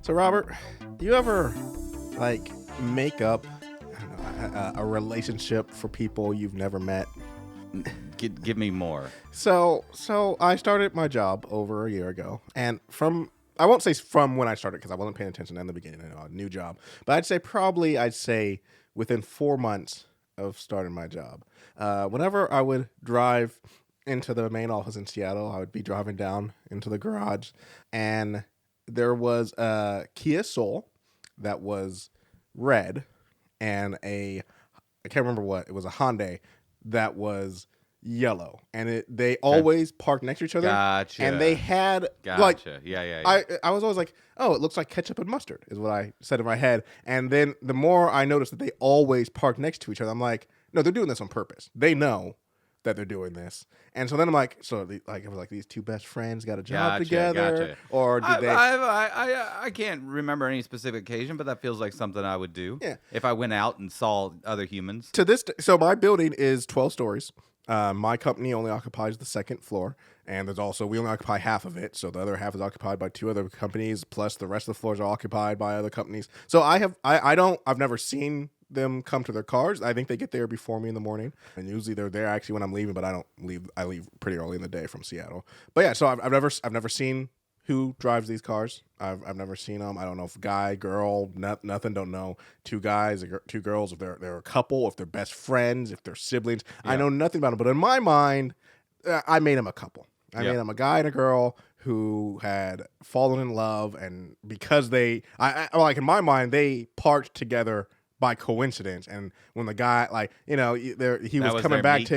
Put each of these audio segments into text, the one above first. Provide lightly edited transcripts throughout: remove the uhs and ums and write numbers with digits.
So, Robert, you ever like make up I don't know, a relationship for people you've never met? Give me more. So I started my job over a year ago, and I won't say from when I started because I wasn't paying attention in the beginning. I know a new job, but I'd say within 4 months of starting my job, whenever I would drive into the main office in Seattle, I would be driving down into the garage, and there was a Kia Soul that was red, and I can't remember what it was, a Hyundai that was yellow, and they always parked next to each other. Gotcha. And they had Gotcha. Yeah. I was always like, oh, it looks like ketchup and mustard is what I said in my head. And then the more I noticed that they always parked next to each other, I'm like, no, they're doing this on purpose. They know that they're doing this. And so then I'm like, it was like these two best friends got a job together, Gotcha. or did they? I can't remember any specific occasion, but that feels like something I would do. Yeah. If I went out and saw other humans. So my building is 12 stories. My company only occupies the second floor, and we only occupy half of it. So the other half is occupied by two other companies, plus the rest of the floors are occupied by other companies. So I've never seen them come to their cars. I think they get there before me in the morning, and usually they're there actually when I'm leaving, but I don't leave. I leave pretty early in the day from Seattle. But yeah, so I've never seen who drives these cars. I've never seen them. I don't know if guy, girl, nothing. Don't know. Two guys, two girls. If they're a couple, if they're best friends, if they're siblings. Yeah. I know nothing about them. But in my mind, I made them a couple. I made them a guy and a girl who had fallen in love, and because in my mind, they parked together by coincidence. And when the guy, he was coming back to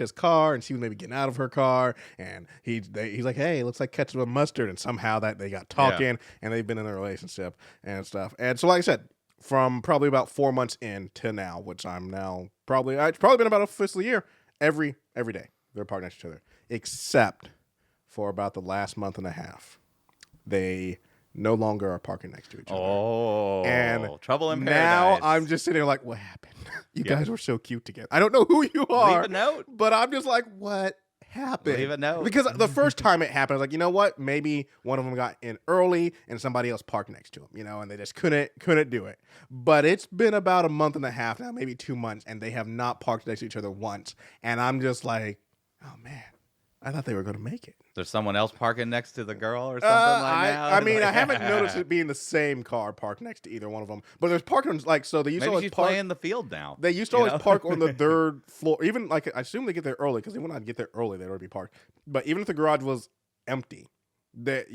his car, and she was maybe getting out of her car, and he's like, hey, it looks like ketchup and mustard, and somehow that they got talking, and they've been in a relationship and stuff. And so, like I said, from probably about 4 months in to now, which I'm now it's probably been about a fiscal year, every day they're parked next to each other, except for about the last month and a half, they no longer are parking next to each other. Oh, and trouble in now paradise. I'm just sitting there like, what happened? You guys were so cute together. I don't know who you are. Leave a note. But I'm just like, what happened? Leave a note. Because the first time it happened, I was like, you know what? Maybe one of them got in early and somebody else parked next to him, and they just couldn't do it. But it's been about a month and a half now, maybe 2 months, and they have not parked next to each other once. And I'm just like, oh man, I thought they were going to make it. There's someone else parking next to the girl or something that? I mean, I haven't noticed it being the same car parked next to either one of them. But there's parking, so they used to always park. Maybe she's playing the field now. They used to always park on the third floor. Even, I assume they get there early, because when I'd get there early, they'd already be parked. But even if the garage was empty, if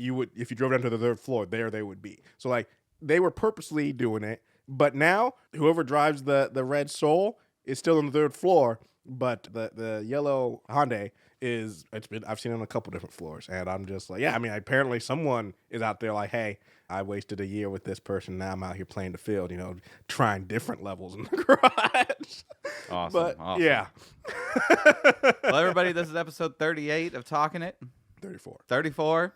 you drove down to the third floor, there they would be. So, they were purposely doing it. But now, whoever drives the red Soul is still on the third floor, but the yellow Hyundai I've seen it on a couple different floors, and I'm just like, apparently someone is out there like, hey, I wasted a year with this person, now I'm out here playing the field, trying different levels in the garage. Awesome. Yeah. Well, everybody, this is episode 38 of Talkin It. 34.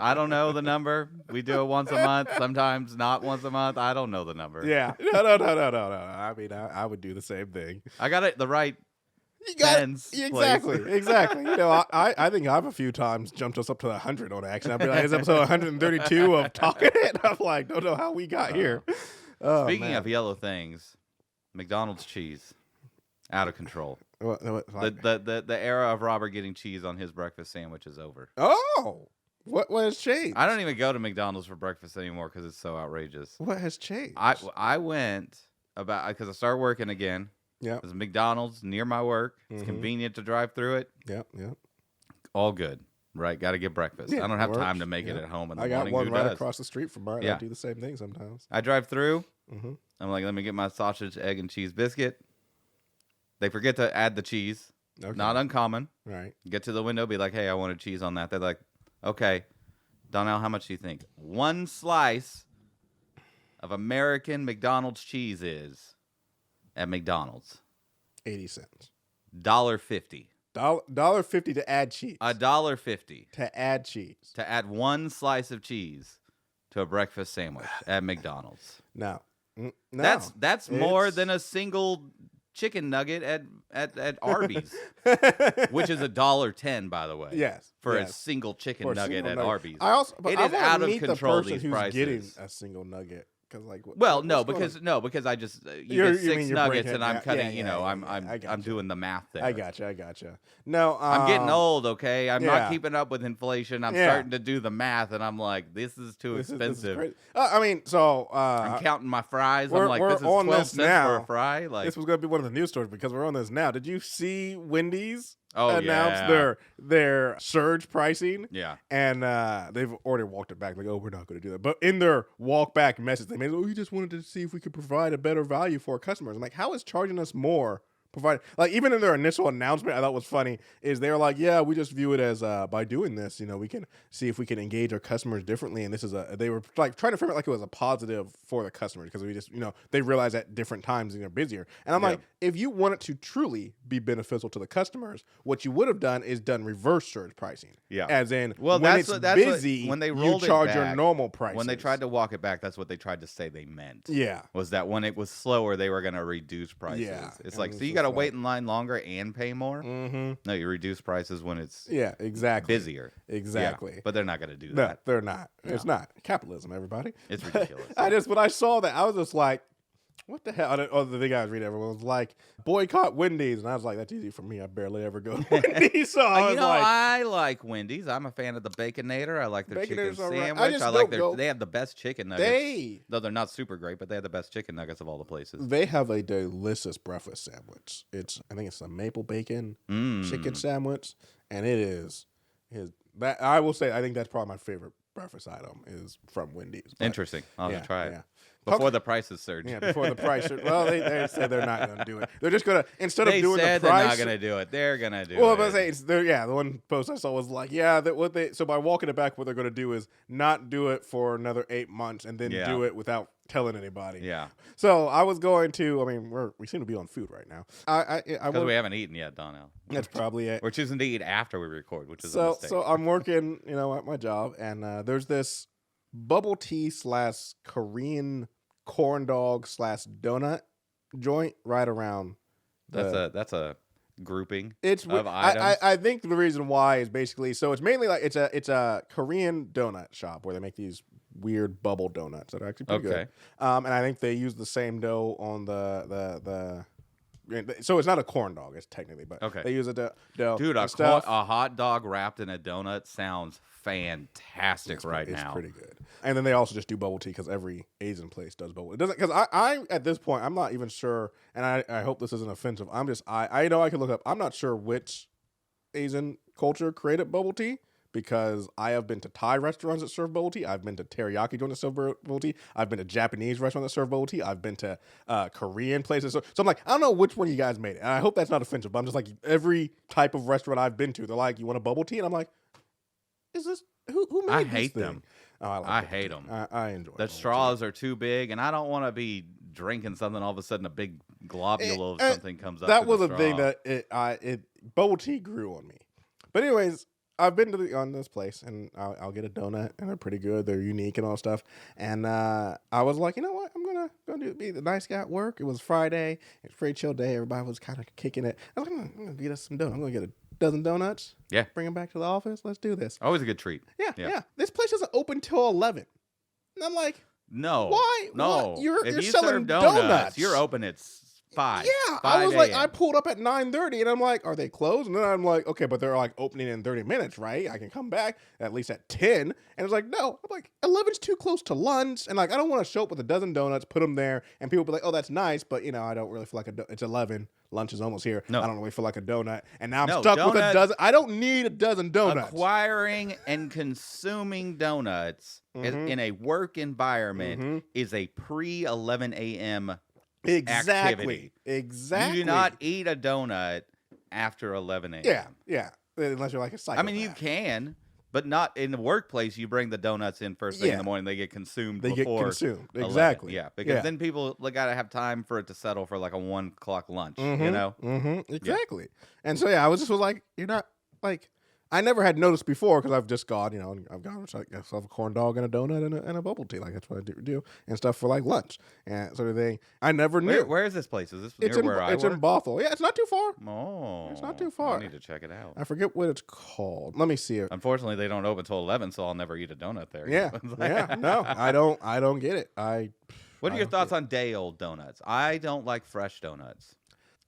I don't know the number. We do it once a month, sometimes not once a month. I don't know the number. Yeah. No. I mean, I would do the same thing. I got it the right. Exactly. I think I've a few times jumped us up to 100 on accident. I'd be like, it's episode 132 of Talking It. I'm like, don't know how we got here. Speaking of yellow things, McDonald's cheese, out of control. The era of Robert getting cheese on his breakfast sandwich is over. Oh, what has changed? I don't even go to McDonald's for breakfast anymore because it's so outrageous. What has changed? I went because I started working again. Yeah, there's McDonald's near my work. It's convenient to drive through it. Yep. All good, right? Got to get breakfast. I don't have time to make it at home in the morning. I got one right across the street from mine. Yeah. I do the same thing sometimes. I drive through. I'm like, let me get my sausage, egg, and cheese biscuit. They forget to add the cheese. Okay. Not uncommon. Right. Get to the window, be like, hey, I wanted cheese on that. They're like, okay, Donnell, how much do you think one slice of American McDonald's cheese is at McDonald's? 80 cents. $1.50. $1.50 to add cheese. $1.50 to add cheese. To add one slice of cheese to a breakfast sandwich at McDonald's. No. That's more than a single chicken nugget at Arby's, which is $1.10, by the way. Yes. For a single chicken nugget at Arby's. It is out of control. These who's prices. Getting a single nugget. Because I just you get 6 nuggets and I'm cutting. I'm doing the math there. I gotcha. No, I'm getting old. Okay, I'm not keeping up with inflation. I'm starting to do the math, and I'm like, this is too expensive. This is I'm counting my fries. I'm like, this is 12 cents for a fry. Like, this was going to be one of the news stories because we're on this now. Did you see Wendy's? Announced their surge pricing. Yeah. And they've already walked it back. Like, we're not going to do that. But in their walk back message, they made, we just wanted to see if we could provide a better value for our customers. I'm like, how is charging us more provided? Like, even in their initial announcement, I thought was funny, is they're like, yeah, we just view it as by doing this, we can see if we can engage our customers differently. And this is they were like trying to frame it like it was a positive for the customers because we just, they realize at different times they're busier. And I'm like, if you want it to truly be beneficial to the customers, what you would have done is done reverse surge pricing. Yeah. As in, when it's busy, when they rolled you charge it back, your normal price. When they tried to walk it back, that's what they tried to say they meant. Yeah. Was that when it was slower, they were going to reduce prices. Yeah. It's like, so you got to wait in line longer and pay more? Mm-hmm. No, you reduce prices when it's busier. Exactly. Yeah, but they're not going to do that. No, they're not. No. It's not. Capitalism, everybody. It's ridiculous. When I saw that, I was just like, what the hell? The thing I was reading, everyone was like, boycott Wendy's. And I was like, that's easy for me. I barely ever go to Wendy's. So I like Wendy's. I'm a fan of the Baconator. I like their chicken sandwich. They have the best chicken nuggets. Though they're not super great, but they have the best chicken nuggets of all the places. They have a delicious breakfast sandwich. I think it's a maple bacon chicken sandwich. And it is that I will say, I think that's probably my favorite breakfast item is from Wendy's. But, interesting. I'll have to try it. Yeah. Before the prices surge. Yeah, before the price surge. Well, they said they're not going to do it. They're just going to, instead of doing the price. They're not going to do it. They're going to do it. Well, but the one post I saw was like, so by walking it back, what they're going to do is not do it for another 8 months and then do it without telling anybody. Yeah. So I was going to, we seem to be on food right now. Because we haven't eaten yet, Donnell. That's probably it. We're choosing to eat after we record, which is a mistake. So I'm working, at my job, and there's this bubble tea / Korean corn dog / donut joint right around. That's a grouping of items. I think the reason why is basically, so it's mainly like it's a Korean donut shop where they make these weird bubble donuts that are actually pretty good. And I think they use the same dough on the so it's not a corn dog, it's technically, but they use a dough. Dude, a hot dog wrapped in a donut sounds fantastic now. It's pretty good. And then they also just do bubble tea because every Asian place does bubble. It doesn't, because I at this point I'm not even sure, and I hope this isn't offensive. I know I can look up. I'm not sure which Asian culture created bubble tea. Because I have been to Thai restaurants that serve bubble tea. I've been to teriyaki joints that serve bubble tea. I've been to Japanese restaurants that serve bubble tea. I've been to Korean places. So I'm like, I don't know which one you guys made it. And I hope that's not offensive. But I'm just like, every type of restaurant I've been to, they're like, you want a bubble tea? And I'm like, is this, who made I this hate thing? them. Oh, I hate them. I enjoy the straws are too big, and I don't want to be drinking something. All of a sudden, a big globule of something comes up. That was a thing that bubble tea grew on me. But anyways, I've been on this place, and I'll get a donut, and they're pretty good. They're unique and all stuff. And I was like, you know what? I'm gonna be the nice guy at work. It was Friday. It's a pretty chill day. Everybody was kind of kicking it. I was like, I'm gonna get us some donuts. I'm gonna get a dozen donuts. Yeah. Bring them back to the office. Let's do this. Always a good treat. Yeah. This place doesn't open till 11. And I'm like, no. Why? No. What? You're you selling serve donuts. You're open at 5. Yeah, 5 I was like, a.m. I pulled up at 9:30, and I'm like, are they closed? And then I'm like, okay, but they're like opening in 30 minutes, right? I can come back at least at 10. And it's like, no. I'm like, 11's too close to lunch, and like, I don't want to show up with a dozen donuts, put them there, and people be like, oh, that's nice, but I don't really feel like it's 11. Lunch is almost here. No. I don't really feel like a donut, and now I'm stuck with a dozen. I don't need a dozen donuts. Acquiring and consuming donuts in a work environment is a pre-11 a.m. activity. Exactly. You do not eat a donut after 11 a.m. Yeah. Unless you're like a psychopath. I mean, you can, but not in the workplace. You bring the donuts in first thing in the morning. They get consumed. Exactly. Yeah, because then people got to have time for it to settle for like a 1:00 lunch. Exactly. And so I was like, you're not like. I never had noticed before because I've just gone, I've gone like myself a corn dog and a donut and a bubble tea. Like that's what I do and stuff for like lunch and sort of thing. I never knew. Where is this place? Is this near where I work? It's in Bothell. Yeah, it's not too far. Oh, it's not too far. I need to check it out. I forget what it's called. Let me see it. Unfortunately, they don't open till 11, so I'll never eat a donut there. Yeah, yeah. No, I don't get it. What are your thoughts on day old donuts? I don't like fresh donuts.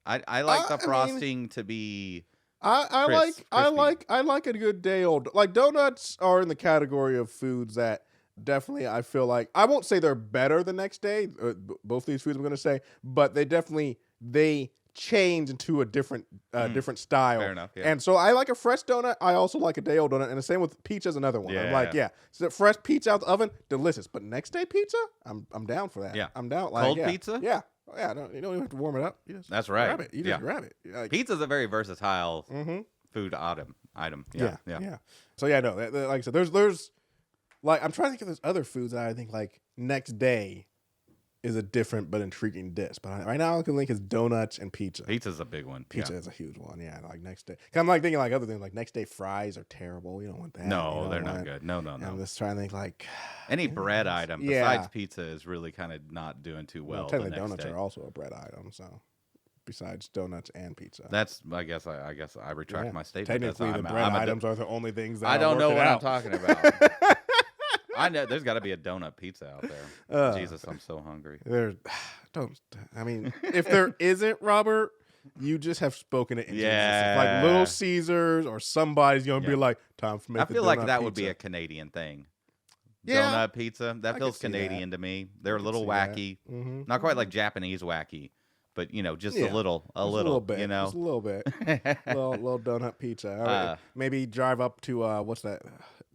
I like the frosting to be. I like a good day old. Like donuts are in the category of foods that definitely I feel like I won't say they're better the next day. Both these foods I'm going to say, but they change into a different style. Fair enough. Yeah. And so I like a fresh donut. I also like a day old donut, and the same with pizza is another one. I'm like, so fresh pizza out the oven, delicious. But next day pizza, I'm down for that. Yeah, I'm down. Cold pizza. Yeah. Yeah, you don't even have to warm it up. That's right. Grab it. You just grab it. Like, pizza's a very versatile food item. Yeah. So no, like I said, there's like I'm trying to think of those other foods that I think like next day is a different but intriguing dish. But right now I can link is donuts and pizza. Pizza's a big one. Pizza is a huge one. Yeah, like next day. I'm like thinking like other things like next day fries are terrible. You don't want that. No, they're not good. No. I'm just trying to think like any bread item besides pizza is really kind of not doing too well. Technically, donuts are also a bread item. So besides donuts and pizza, that's I guess I retract my statement. Technically, the bread items are the only things that I don't know what I'm talking about. I know there's got to be a donut pizza out there. Jesus, I'm so hungry. If there isn't, Robert, you just have spoken it into existence. Like Little Caesars or somebody's going to be like, time for me. I feel like that would be a Canadian thing. Yeah. Donut pizza. That feels Canadian to me. They're a little wacky. Mm-hmm. Not quite like Japanese wacky, but just a little bit. Just a little bit. little donut pizza. All right. Maybe drive up to what's that?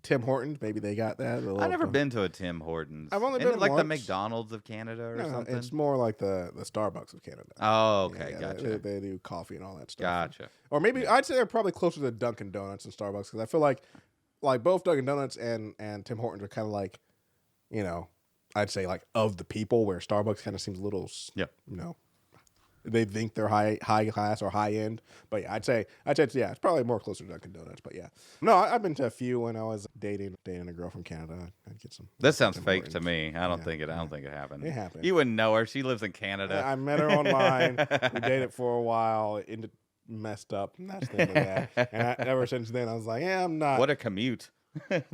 Tim Hortons, maybe they got that. I've never been to a Tim Hortons. I've only been like once. The McDonald's of Canada or something. It's more like the Starbucks of Canada. Oh, okay, gotcha. They do coffee and all that stuff. Gotcha. Or maybe I'd say they're probably closer to Dunkin' Donuts and Starbucks because I feel like both Dunkin' Donuts and Tim Hortons are kind of like, I'd say like of the people where Starbucks kind of seems a little, they think they're high class or high end, but I'd say it's probably more closer to Dunkin' Donuts. But no, I've been to a few when I was dating a girl from Canada. I'd get some. This sounds fake to me. I don't think it happened. It happened. You wouldn't know her. She lives in Canada. I met her online. We dated for a while. It messed up, and that's the end of that. And ever since then, I was like, I'm not. What a commute. I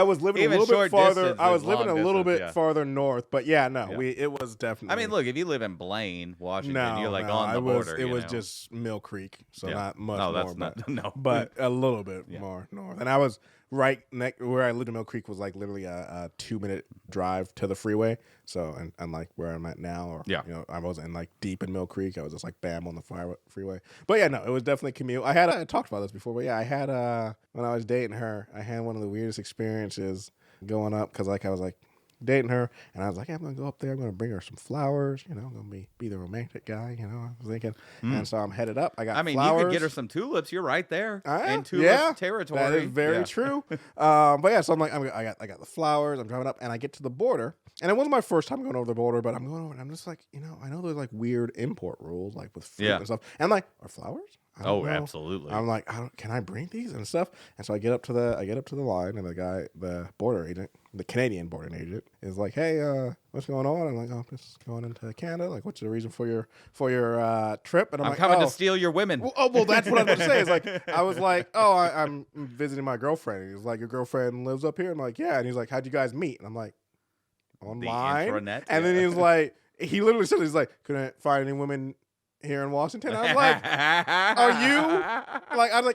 was living a little bit farther. I was living a little bit farther north, but it was definitely. I mean, look, if you live in Blaine, Washington, you're like on the border. It was just Mill Creek, so not much more. That's but a little bit more north. And I was right where I lived in Mill Creek was like literally a 2-minute drive to the freeway. So and unlike where I'm at now, or I wasn't like deep in Mill Creek. I was just like bam on the freeway. But it was definitely a commute. I talked about this before, but I had when I was dating her, I had one of the weirdest experiences going up because I was like dating her, and I was like, I'm gonna go up there. I'm gonna bring her some flowers. I'm gonna be the romantic guy. I was thinking, and so I'm headed up. I got flowers. You could get her some tulips. You're right there in tulip territory. That is very true. But so I'm like, I got the flowers. I'm driving up, and I get to the border, and it wasn't my first time going over the border, but I'm going over, and I'm just like, I know there's like weird import rules, like with fruit and stuff, and I'm like, are flowers? Oh, absolutely. I'm like, can I bring these and stuff? And so I get up to the line, and the border agent, the Canadian border agent, is like, hey, what's going on? I'm like, I'm just going into Canada. Like, what's the reason for your trip? And I'm like, coming to steal your women. Well, that's what I was going to say. It's like, I was like, I'm visiting my girlfriend. He's like, your girlfriend lives up here? I'm like, yeah. And he's like, how'd you guys meet? And I'm like, online. The intranet. And then he's like, he literally said, he's like, couldn't find any women here in Washington. I was like,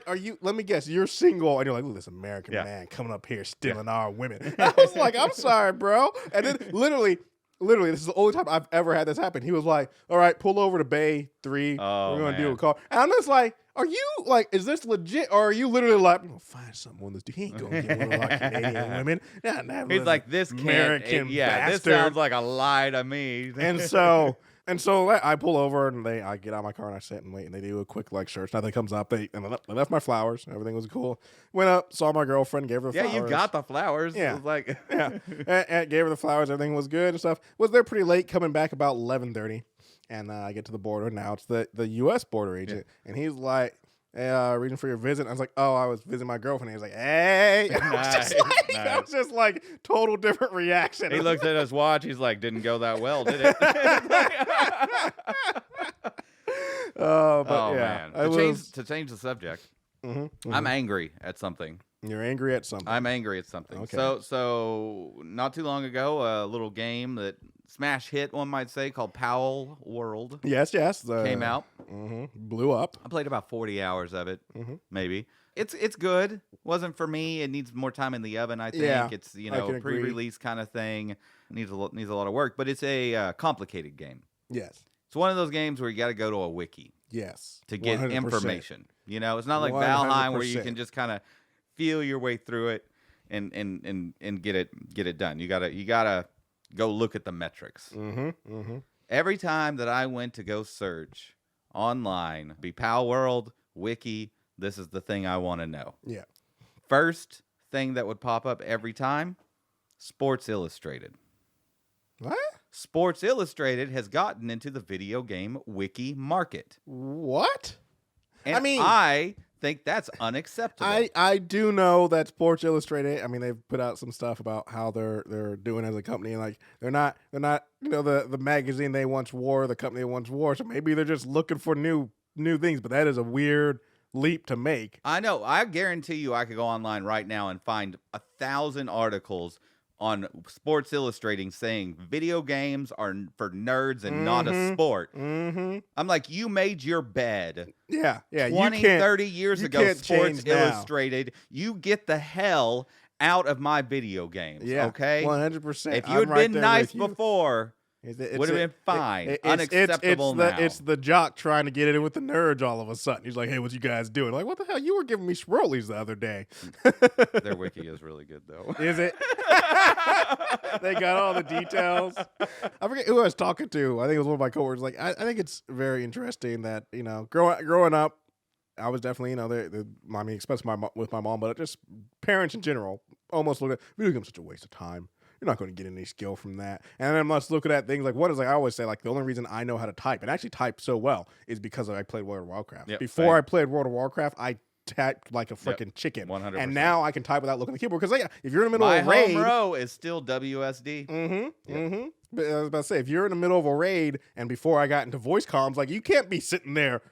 are you, let me guess, you're single. And you're like, look, this American man coming up here stealing our women. I was like, I'm sorry, bro. And then literally, this is the only time I've ever had this happen. He was like, all right, pull over to Bay 3. We're going to do a call. And I'm just like, are you like, is this legit? Or are you literally like, I'm going to find something on this dude. He ain't going to get one of our Canadian women. He's like, this American bastard. This sounds like a lie to me. And so I pull over and I get out of my car and I sit and wait, and they do a quick search. Nothing comes up. They left my flowers. Everything was cool. Went up, saw my girlfriend, gave her the flowers. Yeah, you got the flowers. Yeah. It was like and gave her the flowers. Everything was good and stuff. Was there pretty late, coming back about 11:30. And I get to the border. Now it's the U.S. border agent. And he's like, hey, reason for your visit. I was like, oh, I was visiting my girlfriend. He was like, hey. Nice. It was just like total different reaction. He looked at his watch. He's like, didn't go that well, did it? Man. To change the subject, I'm angry at something. You're angry at something. I'm angry at something. Okay. So not too long ago, a little game that smash hit, one might say, called Powell World. Yes. Came out. Blew up. I played about 40 hours of it, maybe. It's good. Wasn't for me. It needs more time in the oven, I think. Yeah, it's, pre-release kind of thing. It needs a lot of work, but it's a complicated game. Yes. It's one of those games where you got to go to a wiki. Yes. To get 100%. Information. It's not like 100%. Valheim where you can just kind of feel your way through it and get it done. You gotta go look at the metrics. Every time that I went to go search online, be Pal World, Wiki, this is the thing I want to know. Yeah. First thing that would pop up every time, Sports Illustrated. What? Sports Illustrated has gotten into the video game wiki market. What? And I think that's unacceptable. I do know that Sports Illustrated, they've put out some stuff about how they're doing as a company, and like they're not the magazine they once wore, the company they once wore, so maybe they're just looking for new things, but that is a weird leap to make. I know. I guarantee you I could go online right now and find 1,000 articles on Sports Illustrating saying video games are for nerds and not a sport. I'm like, you made your bed. Yeah. 30 years ago, Sports Illustrated, you get the hell out of my video games, okay? 100%. If you had been nice before, would have been fine. Unacceptable now. It's the jock trying to get in with the nerds all of a sudden. He's like, hey, what you guys doing? Like, what the hell? You were giving me Swirlies the other day. Their wiki is really good, though. Is it? They got all the details. I forget who I was talking to. I think it was one of my coworkers. Like, I think it's very interesting that, growing up, I was definitely, especially with my mom, but just parents in general almost look at video games such a waste of time. You're not going to get any skill from that. And then let's look at things like I always say, like the only reason I know how to type and actually type so well is because I played World of Warcraft. Yep, Before I played World of Warcraft, I typed like a freaking chicken. 100%. And now I can type without looking at the keyboard. Because if you're in the middle of a raid, my home row is still WSD. But I was about to say, if you're in the middle of a raid and before I got into voice comms, like you can't be sitting there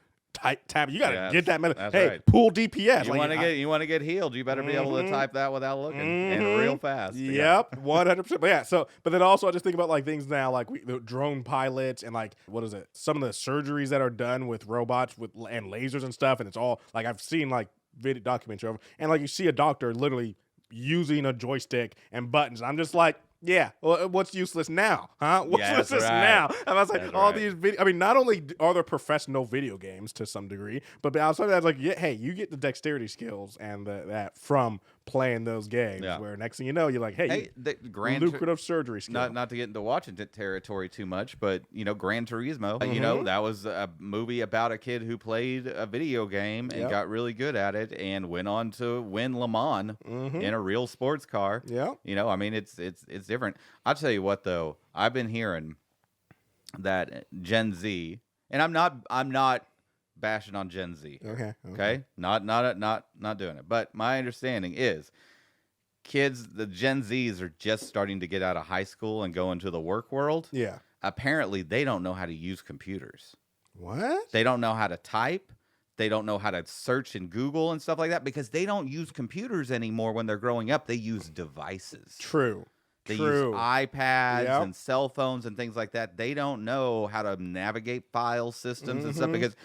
tab. You gotta get that. Hey, right. Pool DPS. You want to get healed. You better be able to type that without looking and real fast. Yep, 100%. But yeah. But then also I just think about like things now, like the drone pilots and like what is it? Some of the surgeries that are done with robots and lasers and stuff, and it's all like I've seen like video documentary of, and like you see a doctor literally using a joystick and buttons. I'm just like. Yeah, well, what's useless now, huh? What's useless now? And I was like, these video. Not only are there professional video games to some degree, but outside of that, like, hey, you get the dexterity skills and that from playing those games. Yeah. Where next thing you know, you're like, hey the lucrative surgery skill. Not to get into watching territory too much, but Gran Turismo. That was a movie about a kid who played a video game and got really good at it and went on to win Le Mans in a real sports car. Yeah, it's different. I'll tell you what, though, I've been hearing that Gen Z, and I'm not bashing on Gen Z. Okay, not doing it. But my understanding is, the Gen Zs are just starting to get out of high school and go into the work world. Yeah. Apparently, they don't know how to use computers. What? They don't know how to type. They don't know how to search in Google and stuff like that because they don't use computers anymore when they're growing up. They use devices. True. They use iPads and cell phones and things like that. They don't know how to navigate file systems and stuff because,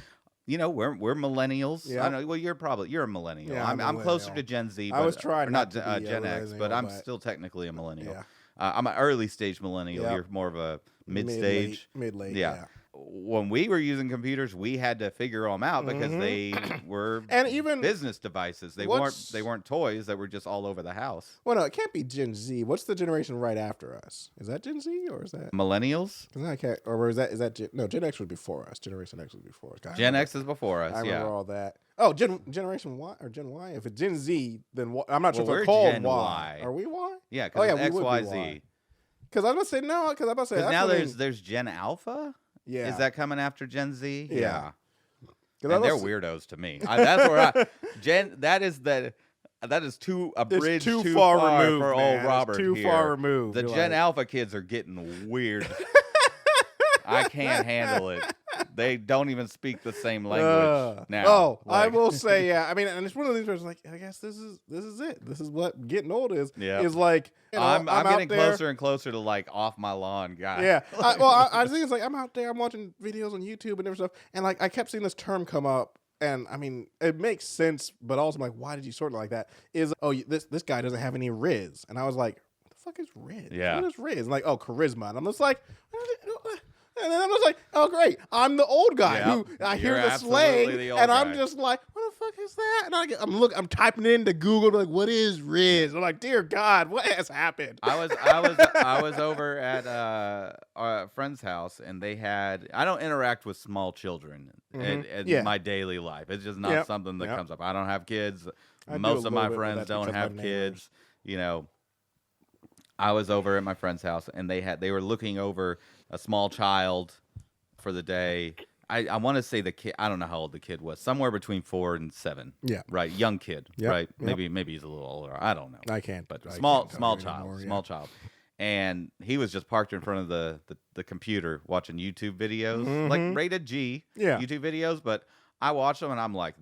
we're millennials. Yeah. I know. Well, you're a millennial. Yeah, I'm closer to Gen Z. I was trying not to be Gen X, but I'm still technically a millennial. Yeah. I'm an early stage millennial. Yep. You're more of a mid stage. Mid-late. Yeah. When we were using computers, we had to figure them out because they were and even business devices. They weren't toys that were just all over the house. Well, no, it can't be Gen Z. What's the generation right after us? Is that Gen Z or is that millennials? Gen X was before us. Generation X was before us. God, Gen X is before us. I remember all that. Oh, Generation Y or Gen Y. If it's Gen Z, then I'm not sure if they're called Gen Y. Are we Y? Yeah. Because X, Y, Z. Because I was about to say no. Because I was about to say now there's Gen Alpha. Yeah. Is that coming after Gen Z? Yeah. And they're weirdos to me. That's where Jen. That is too abridged, too far removed for old Robert. Too far removed. The Gen Alpha kids are getting weird. I can't handle it. They don't even speak the same language now. Oh, I will say, yeah. I mean, and it's one of those things where it's like, I guess this is it. This is what getting old is. Yeah. Is like, I'm getting closer and closer to like off my lawn guy. Yeah. I think it's like I'm out there. I'm watching videos on YouTube and different stuff, and like I kept seeing this term come up. And I mean, it makes sense, but also I'm like, why did you sort it like that? This guy doesn't have any Riz, and I was like, what the fuck is Riz? Yeah. What is Riz? And like, oh, charisma, and I'm just like, and then I'm just like, oh great, I'm the old guy who I hear the slang, and I'm just like, what the fuck is that? And I'm typing it into Google like, what is Riz? I'm like, dear God, what has happened? I was over at a friend's house, and they had. I don't interact with small children in my daily life. It's just not something that comes up. I don't have kids. Most of my friends don't have kids. You know, I was over at my friend's house, and they were looking over a small child for the day. I want to say the kid. I don't know how old the kid was. Somewhere between 4 and 7. Yeah. Right. Young kid. Yep. Right. Maybe he's a little older. I don't know. I can't. But small child. And he was just parked in front of the computer watching YouTube videos, like rated G YouTube videos. But I watch them and I'm like,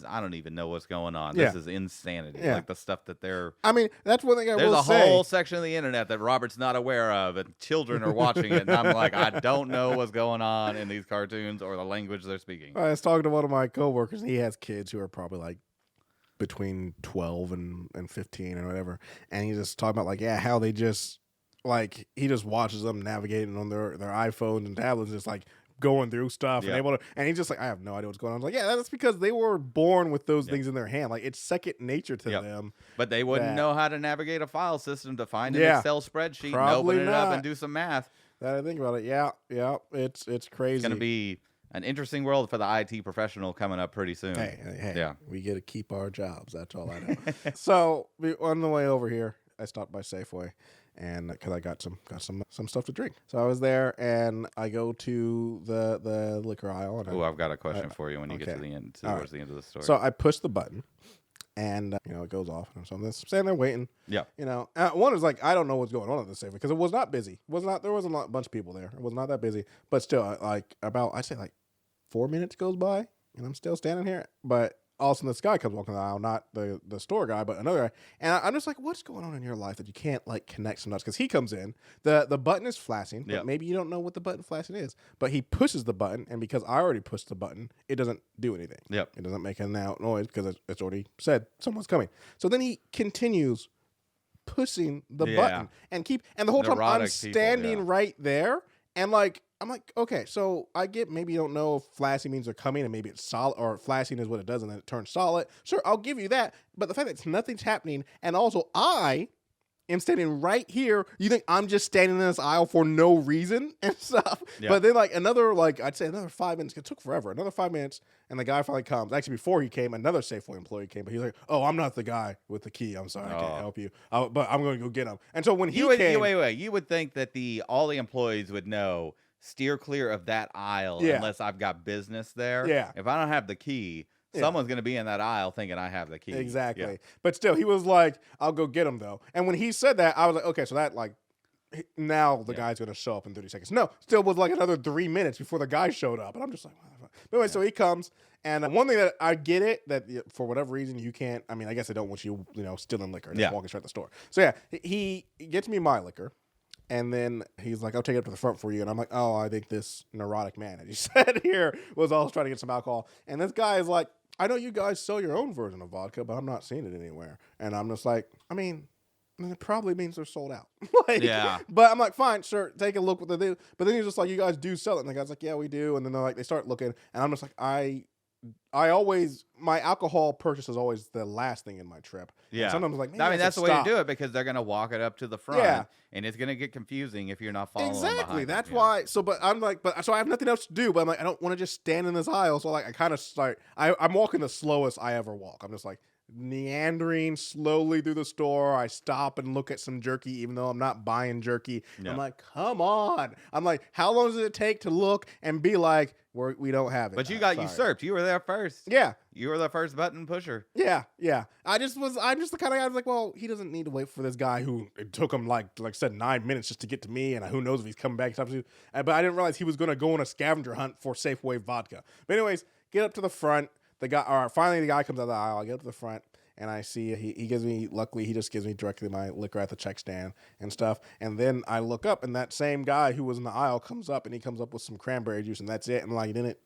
I don't even know what's going on. This is insanity. Like the stuff that they're. I mean, that's one thing There's a whole section of the internet that Robert's not aware of, and children are watching it. And I'm like, I don't know what's going on in these cartoons or the language they're speaking. I was talking to one of my coworkers, and he has kids who are probably like between 12 and 15 or whatever. And he's just talking about like, how they just like, he just watches them navigating on their iPhones and tablets, just like going through stuff and he's just like, I have no idea what's going on. I was like, that's because they were born with those things in their hand. Like, it's second nature to them. But they wouldn't know how to navigate a file system to find an Excel spreadsheet and open it up and do some math. That I think about it. It's crazy. It's going to be an interesting world for the IT professional coming up pretty soon. Hey, we get to keep our jobs. That's all I know. So on the way over here, I stopped by Safeway. And because I got some stuff to drink, so I was there, and I go to the liquor aisle. I've got a question for you when you get to the end, towards the end of the story. So I push the button, and it goes off, and so I'm just standing there waiting. Yeah. One is like, I don't know what's going on at the Safeway because it was not busy. There wasn't a bunch of people there. It was not that busy, but still, I'd say 4 minutes goes by, and I'm still standing here, but. All of a sudden, this guy comes walking the aisle, not the store guy, but another guy. And I'm just like, what's going on in your life that you can't connect some dots? Because he comes in, the button is flashing, but maybe you don't know what the button flashing is. But he pushes the button, and because I already pushed the button, it doesn't do anything. Yep. It doesn't make a noise because it's already said someone's coming. So then he continues pushing the button and the whole time I'm standing right there, and I'm like, okay, so I get maybe you don't know if flashing means they're coming and maybe it's solid, or flashing is what it does and then it turns solid. Sure, I'll give you that. But the fact that nothing's happening, and also I am standing right here, you think I'm just standing in this aisle for no reason and stuff. Yeah. But then I'd say another 5 minutes, it took forever, another 5 minutes, and the guy finally comes. Actually, before he came, another Safeway employee came, but he's like, oh, I'm not the guy with the key. I'm sorry, I can't help you. But I'm going to go get him. And so when he came. Wait. You would think that all the employees would know, steer clear of that aisle unless I've got business there. Yeah. If I don't have the key, someone's going to be in that aisle thinking I have the key. Exactly. Yeah. But still, he was like, I'll go get him, though. And when he said that, I was like, okay, so that, now the guy's going to show up in 30 seconds. No, still was another 3 minutes before the guy showed up. And I'm just like, what the fuck? But anyway, so he comes. And one thing that I get it, that for whatever reason you can't, I mean, I guess they don't want you, stealing liquor. Just walking straight to the store. So he gets me my liquor. And then he's like, I'll take it up to the front for you. And I'm like, oh, I think this neurotic man, as you said here, was always trying to get some alcohol. And this guy is like, I know you guys sell your own version of vodka, but I'm not seeing it anywhere. And I'm just like, I mean, it probably means they're sold out. But I'm like, fine, sure, take a look what they do. But then he's just like, you guys do sell it. And the guy's like, yeah, we do. And then they start looking. And I'm just like, my alcohol purchase is always the last thing in my trip. Yeah. And sometimes that's the way to do it, because they're going to walk it up to the front and it's going to get confusing if you're not following Exactly. behind That's them. why. So, but I'm like, so I have nothing else to do, but I'm like, I don't want to just stand in this aisle. So I kind of start, I'm walking the slowest I ever walk. I'm just like, meandering slowly through the store. I stop and look at some jerky, even though I'm not buying jerky. Yeah. I'm like, come on. I'm like, how long does it take to look and be like, we don't have it? But you got usurped. You were there first. Yeah. You were the first button pusher. Yeah. I'm just the kind of guy who's like, well, he doesn't need to wait for this guy who it took him like I said 9 minutes just to get to me, and who knows if he's coming back. But I didn't realize he was going to go on a scavenger hunt for Safeway vodka. But anyways, get up to the front. Finally the guy comes out of the aisle. I get up to the front and I see he gives me, luckily he just gives me directly my liquor at the check stand and stuff. And then I look up and that same guy who was in the aisle comes up and he comes up with some cranberry juice and that's it. And I'm like, you didn't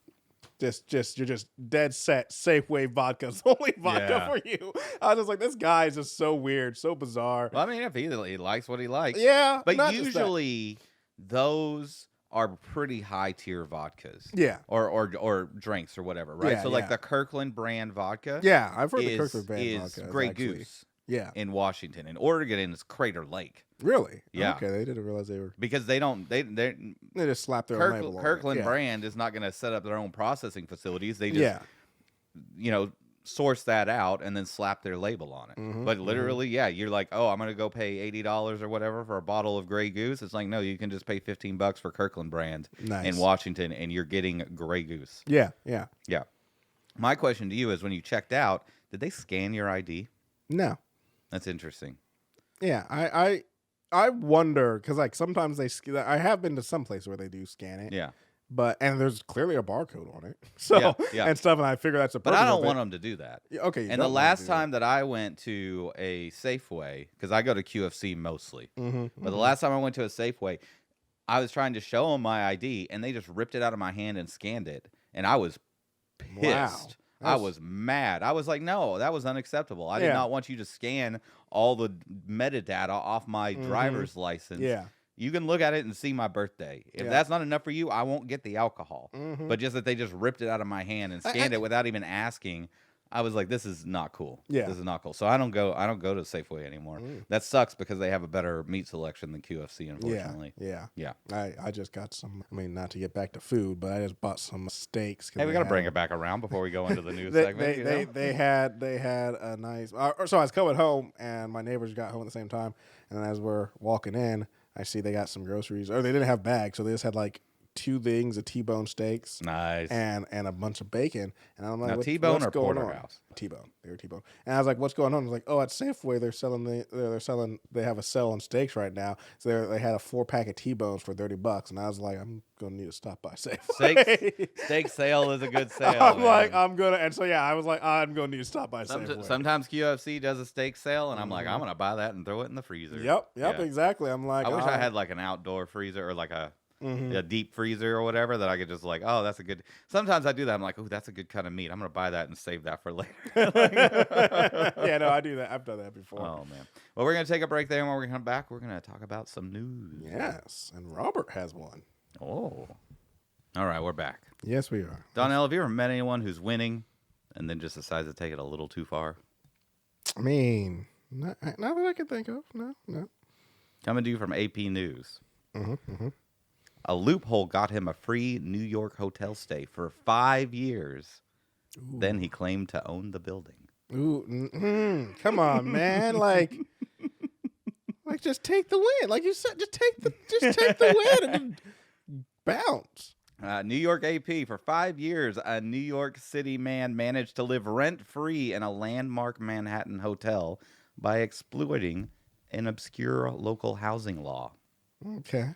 you're just dead set. Safeway vodka's the only vodka for you. I was just like, this guy is just so weird, so bizarre. Well, I mean, if he likes what he likes. Yeah. But usually those are pretty high tier vodkas. Yeah. Or drinks or whatever, right? Yeah, so like the Kirkland brand vodka. Yeah, I've heard the Kirkland brand vodka. Is Grey Goose. Yeah. In Washington. In Oregon is Crater Lake. Really? Yeah. Okay, they didn't realize they were. Because they just slap their own label on it. Kirkland brand is not going to set up their own processing facilities. They just source that out and then slap their label on it. Mm-hmm, but literally, you're like, oh, I'm going to go pay $80 or whatever for a bottle of Grey Goose. It's like, no, you can just pay $15 for Kirkland brand in Washington and you're getting Grey Goose. Yeah. My question to you is, when you checked out, did they scan your ID? No. That's interesting. Yeah, I wonder, because like sometimes I have been to some place where they do scan it. Yeah. And there's clearly a barcode on it. So and stuff, and I figure that's a But I don't want them to do that. Okay. And the last time that I went to a Safeway, because I go to QFC mostly, but the last time I went to a Safeway, I was trying to show them my ID, and they just ripped it out of my hand and scanned it, and I was pissed. Wow. I was mad. I was like, no, that was unacceptable. I did not want you to scan all the metadata off my driver's license. Yeah. You can look at it and see my birthday. If that's not enough for you, I won't get the alcohol. But just that they just ripped it out of my hand and scanned it without even asking, I was like, this is not cool. Yeah. This is not cool. So I don't go to Safeway anymore. That sucks because they have a better meat selection than QFC, unfortunately. Yeah. I just got some, not to get back to food, but I just bought some steaks. Hey, we got to bring it back around before we go into the news segment. They had a nice, so I was coming home and my neighbors got home at the same time. And as we're walking in, I see they got some groceries, or they didn't have bags. So they just had like 2 things of T-bone steaks. Nice. And a bunch of bacon. And I'm like, now, T-bone or porterhouse? T-bone. They were T-bone. And I was like, what's going on? I was like, oh, at Safeway they have a sale on steaks right now. So they had a 4-pack of T-bones for $30. And I was like, I'm gonna need to stop by Safeway. Steak sale is a good sale. I'm gonna need to stop by Safeway. Sometimes QFC does a steak sale, and I'm like, I'm gonna buy that and throw it in the freezer. Yep, exactly. I'm like, I wish I had like an outdoor freezer or like a deep freezer or whatever that I could just like, oh, that's a good. Sometimes I do that. I'm like, oh, that's a good cut of meat. I'm gonna buy that and save that for later. Yeah, no, I do that. I've done that before. Oh man. Well, we're gonna take a break there, and when we come back, we're gonna talk about some news. Yes, and Robert has one. Oh. All right, we're back. Yes, we are. Donnell, have you ever met anyone who's winning and then just decides to take it a little too far? Not that I can think of. No. Coming to you from AP News. A loophole got him a free New York hotel stay for 5 years. Ooh. Then he claimed to own the building. Ooh, come on, man! Like just take the win. Like you said, just take the win and bounce. New York AP, for 5 years, a New York City man managed to live rent-free in a landmark Manhattan hotel by exploiting an obscure local housing law. Okay.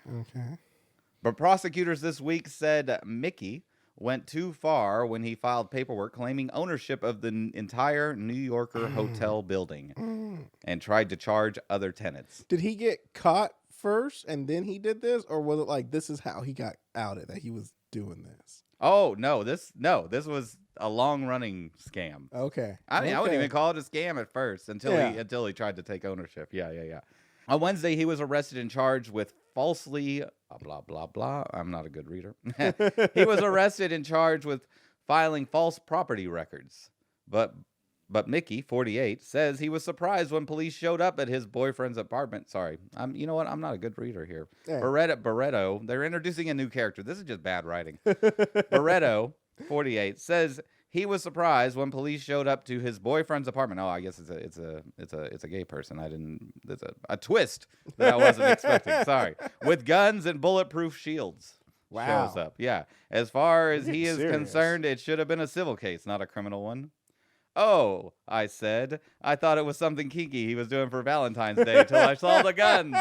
But prosecutors this week said Mickey went too far when he filed paperwork claiming ownership of the entire New Yorker hotel building and tried to charge other tenants. Did he get caught first and then he did this, or was it like this is how he got outed, that he was doing this? Oh no, this was a long running scam. Okay. I wouldn't even call it a scam at first until he tried to take ownership. Yeah. On Wednesday, he was arrested and charged with falsely blah blah blah. I'm not a good reader. He was arrested and charged with filing false property records. But Mickey, 48, says he was surprised when police showed up at his boyfriend's apartment. Sorry, you know what? I'm not a good reader here. Yeah. Barretto, they're introducing a new character. This is just bad writing. Barretto, 48, says he was surprised when police showed up to his boyfriend's apartment. Oh, I guess it's a gay person. There's a twist that I wasn't expecting. Sorry, with guns and bulletproof shields. Wow. Shows up. Yeah. As far as he is serious. concerned, it should have been a civil case, not a criminal one. Oh, I said. I thought it was something kinky he was doing for Valentine's Day until I saw the guns.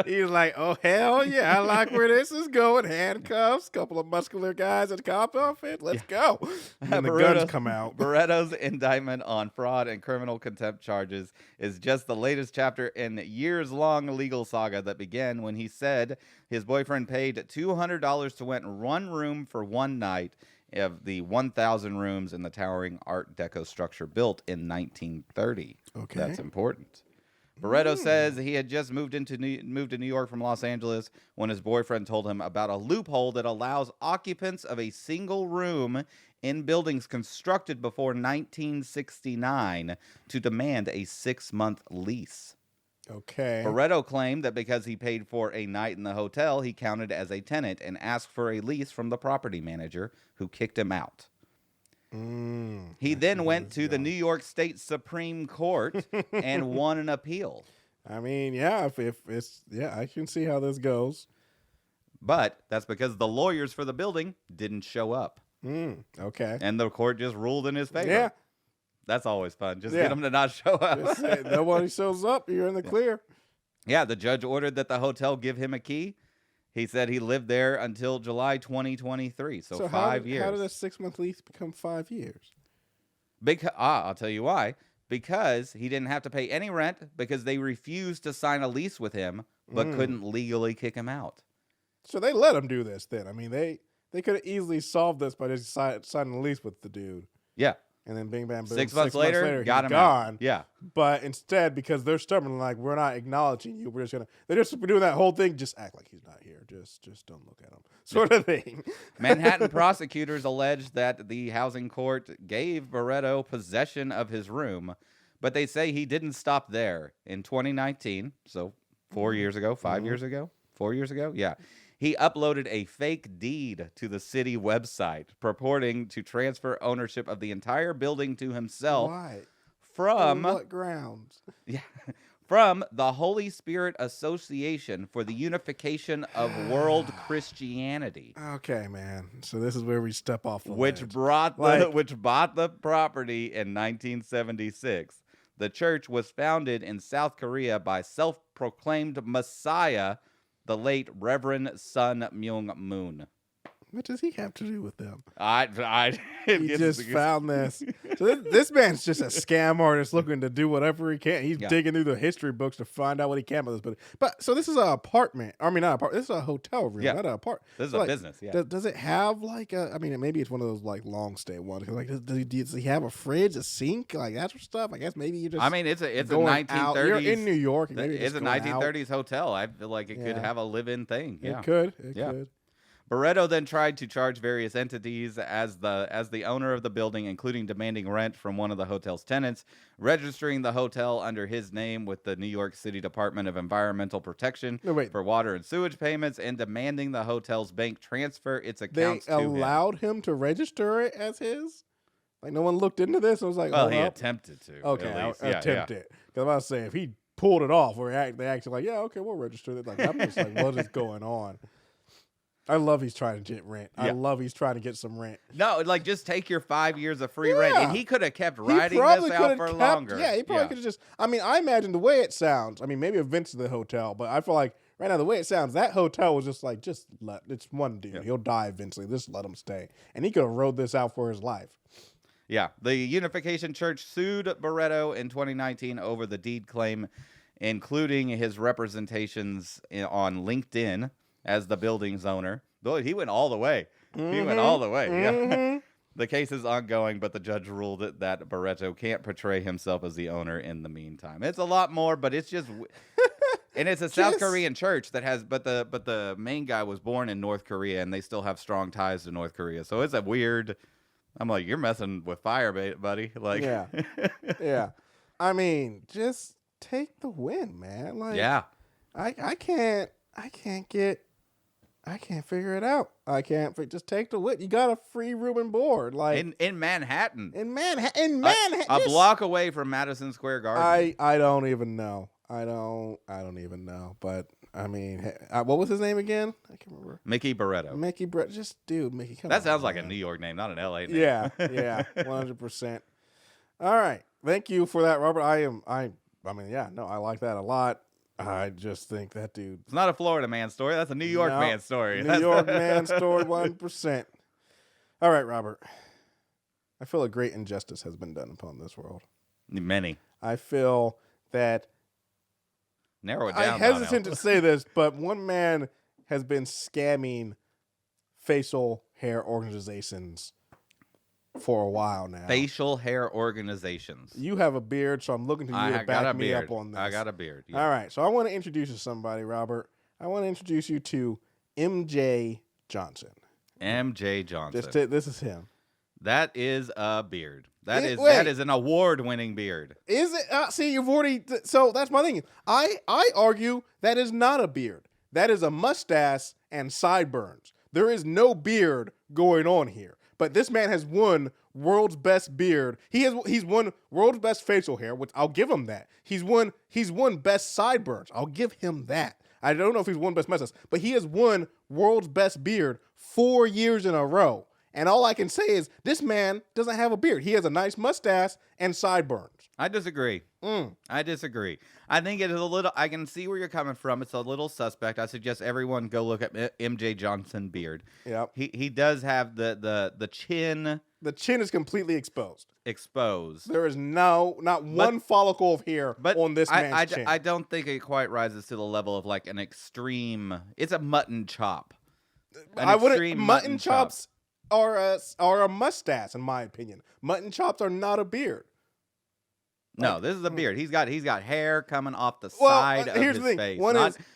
He's like, oh, hell yeah, I like where this is going. Handcuffs, couple of muscular guys in a cop outfit. Let's go. And then the guns come out. Barretto's indictment on fraud and criminal contempt charges is just the latest chapter in years-long legal saga that began when he said his boyfriend paid $200 to rent one room for one night of the 1,000 rooms in the towering Art Deco structure built in 1930. Okay. That's important. Barretto says he had just moved to New York from Los Angeles when his boyfriend told him about a loophole that allows occupants of a single room in buildings constructed before 1969 to demand a 6-month lease. Okay. Barretto claimed that because he paid for a night in the hotel, he counted as a tenant and asked for a lease from the property manager, who kicked him out. He then went to the New York State Supreme Court and won an appeal. I mean, yeah, if it's, yeah, I can see how this goes. But that's because the lawyers for the building didn't show up. Okay. And the court just ruled in his favor. Yeah. That's always fun. Just get them to not show up. Just say, nobody shows up. You're in the clear. Yeah, the judge ordered that the hotel give him a key. He said he lived there until July 2023, so 5 years. How did a 6-month lease become 5 years? I'll tell you why. Because he didn't have to pay any rent because they refused to sign a lease with him, but couldn't legally kick him out. So they let him do this then. I mean, they could have easily solved this by just signing a lease with the dude. Yeah. And then bing, bang, boom. 6 months later, got him gone. out. Yeah. But instead, because they're stubborn, like, we're not acknowledging you. They're just doing that whole thing. Just act like he's not here. Just don't look at him. Sort of thing. Manhattan prosecutors alleged that the housing court gave Barretto possession of his room, but they say he didn't stop there. In 2019, so 4 years ago, 5 years ago, 4 years ago, yeah. He uploaded a fake deed to the city website purporting to transfer ownership of the entire building to himself. Why? From on what grounds? Yeah, from the Holy Spirit Association for the Unification of World Christianity. Okay, man. So this is where we step off the which ledge. Which bought the property in 1976. The church was founded in South Korea by self-proclaimed Messiah, the late Reverend Sun Myung Moon. What does he have to do with them? He just found this. So this man's just a scam artist looking to do whatever he can. He's digging through the history books to find out what he can about this building. But so this is an apartment. I mean, not an apartment. This is a hotel room, not an apartment. This is a business. Yeah. Does it have like a? I mean, maybe it's one of those like long stay ones. Like, does he have a fridge, a sink, like that sort of stuff? I guess maybe you just. I mean, it's a 1930s. You're in New York. Maybe it's a 1930s hotel. I feel like it could have a live-in thing. Yeah. It could. Barretto then tried to charge various entities as the owner of the building, including demanding rent from one of the hotel's tenants, registering the hotel under his name with the New York City Department of Environmental Protection for water and sewage payments, and demanding the hotel's bank transfer its accounts to him. They allowed him to register it as his? Like, no one looked into this? I was like, well, he attempted to. Okay, attempted. Because I was about to say, if he pulled it off, or they actually like, yeah, okay, we'll register it. Like, I'm just like, what is going on? I love he's trying to get rent. I love he's trying to get some rent. No, like just take your 5 years of free rent. And he could have kept writing this out for longer. Yeah, he probably could have just, I mean, I imagine the way it sounds, I mean, maybe eventually the hotel, but I feel like right now the way it sounds, that hotel was just like, it's one dude. Yeah. He'll die eventually. Just let him stay. And he could have rode this out for his life. Yeah. The Unification Church sued Barretto in 2019 over the deed claim, including his representations on LinkedIn as the building's owner. Boy, he went all the way. He went all the way. Yeah. The case is ongoing, but the judge ruled that Barretto can't portray himself as the owner in the meantime. It's a lot more, but it's just... And it's a South Korean church that has... But the main guy was born in North Korea, and they still have strong ties to North Korea. So it's a weird... I'm like, you're messing with fire, buddy. Like, yeah. Yeah. I mean, just take the win, man. Like, yeah. I can't get... I can't figure it out. I can't just take the lit. You got a free room and board, like in Manhattan. In Manhattan, a block away from Madison Square Garden. I don't even know. I don't even know. But I mean, what was his name again? I can't remember. Mickey Barretto. Mickey Barretto. Just dude, Mickey. Come that on, sounds man. like a New York name, not an LA name. Yeah, 100%. All right, thank you for that, Robert. I mean, yeah, no, I like that a lot. I just think that dude. It's not a Florida man story. That's a New York man story. New York man story, 1%. All right, Robert. I feel a great injustice has been done upon this world. Many. I feel that. Narrow it down. I'm hesitant to say this, but one man has been scamming facial hair organizations for a while now. Facial hair organizations. You have a beard, so I'm looking to you to back me up on this. I got a beard. Yeah. All right, so I want to introduce you to somebody, Robert. I want to introduce you to MJ Johnson. MJ Johnson. This is him. That is a beard. That is an award-winning beard. Is it? See, you've already. So that's my thing. I argue that is not a beard. That is a mustache and sideburns. There is no beard going on here. But this man has won world's best beard. He's won world's best facial hair, which I'll give him that. He's won best sideburns. I'll give him that. I don't know if he's won best mustache, but he has won world's best beard 4 years in a row. And all I can say is this man doesn't have a beard. He has a nice mustache and sideburns. I disagree. I disagree. I think it is a little. I can see where you're coming from. It's a little suspect. I suggest everyone go look at MJ Johnson beard. Yep. He does have the chin. The chin is completely exposed. There is not one follicle of hair on this man's chin. I don't think it quite rises to the level of like an extreme. It's a mutton chop. Mutton chops are a mustache, in my opinion. Mutton chops are not a beard. No, this is a beard. He's got hair coming off the side of his face.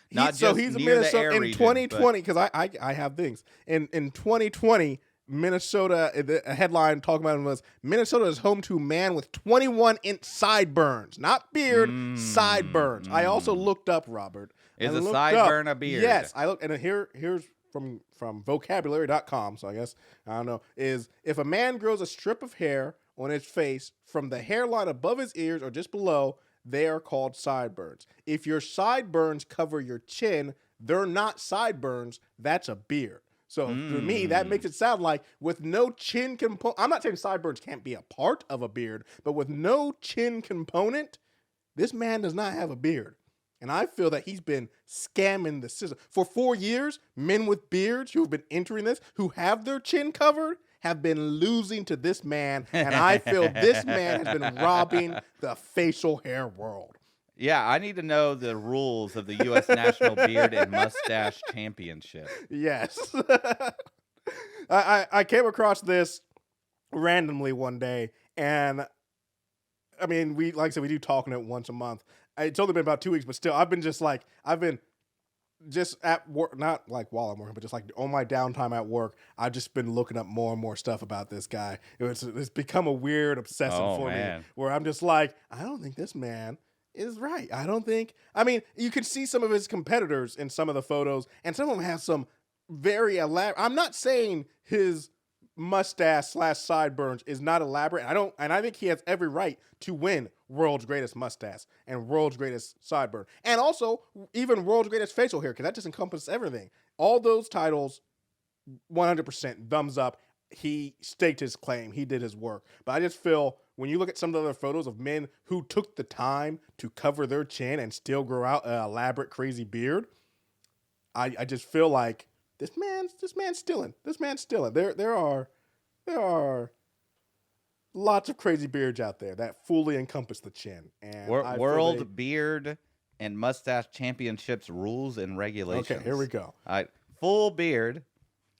He's a Minnesota in 2020 because I have things in 2020. Minnesota, a headline talking about it was Minnesota is home to man with 21-inch sideburns, not beard, sideburns. I also looked up, Robert. Is a sideburn a beard? Yes, I looked, and here's from vocabulary.com. So I guess I don't know. Is if a man grows a strip of hair on his face from the hairline above his ears or just below, they are called sideburns. If your sideburns cover your chin, they're not sideburns. That's a beard. So to me, that makes it sound like with no chin component, I'm not saying sideburns can't be a part of a beard, but with no chin component, this man does not have a beard. And I feel that he's been scamming the system. For 4 years, men with beards who have been entering this, who have their chin covered, have been losing to this man. And I feel this man has been robbing the facial hair world. Yeah, I need to know the rules of the U.S. National Beard and Mustache Championship. Yes. I came across this randomly one day, and I mean, like I said, we do Talkin It once a month. It's only been about 2 weeks, but still, I've been just at work, not like while I'm working, but just like on my downtime at work, I've just been looking up more and more stuff about this guy. It's become a weird obsession for me, where I'm just like, I don't think this man is right. I mean, you can see some of his competitors in some of the photos, and some of them have some very elaborate. I'm not saying his mustache / sideburns is not elaborate. I think he has every right to win world's greatest mustache and world's greatest sideburn, and also even world's greatest facial hair, because that just encompasses everything. All those titles, 100% thumbs up. He staked his claim. He did his work. But I just feel when you look at some of the other photos of men who took the time to cover their chin and still grow out an elaborate, crazy beard, I just feel like this man's stealing. This man's stealing. There are lots of crazy beards out there that fully encompass the chin. And World Beard and Mustache Championships rules and regulations. Okay, here we go. All right, full beard.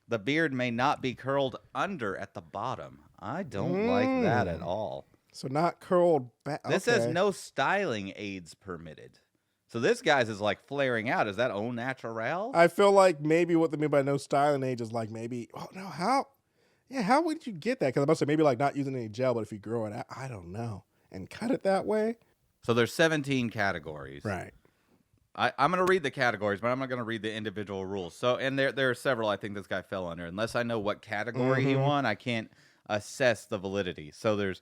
The beard may not be curled under at the bottom. I don't like that at all. So not curled back. This says no styling aids permitted. So this guy's is like flaring out. Is that au naturel? I feel like maybe what they mean by no styling aids is like maybe, how would you get that? Because I must say maybe like not using any gel, but if you grow it out, I don't know, and cut it that way. So there's 17 categories. Right. I'm going to read the categories, but I'm not going to read the individual rules. So, and there are several I think this guy fell under. Unless I know what category he won, I can't assess the validity. So there's,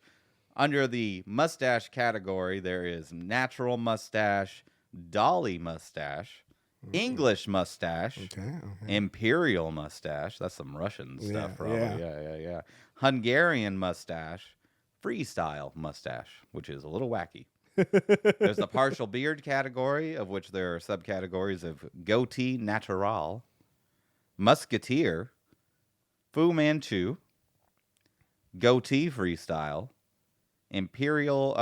under the mustache category, there is natural mustache, dolly mustache, English mustache, imperial mustache. That's some Russian stuff, probably. Yeah. Hungarian mustache, freestyle mustache, which is a little wacky. There's the partial beard category, of which there are subcategories of goatee natural, musketeer, Fu Manchu, goatee freestyle, imperial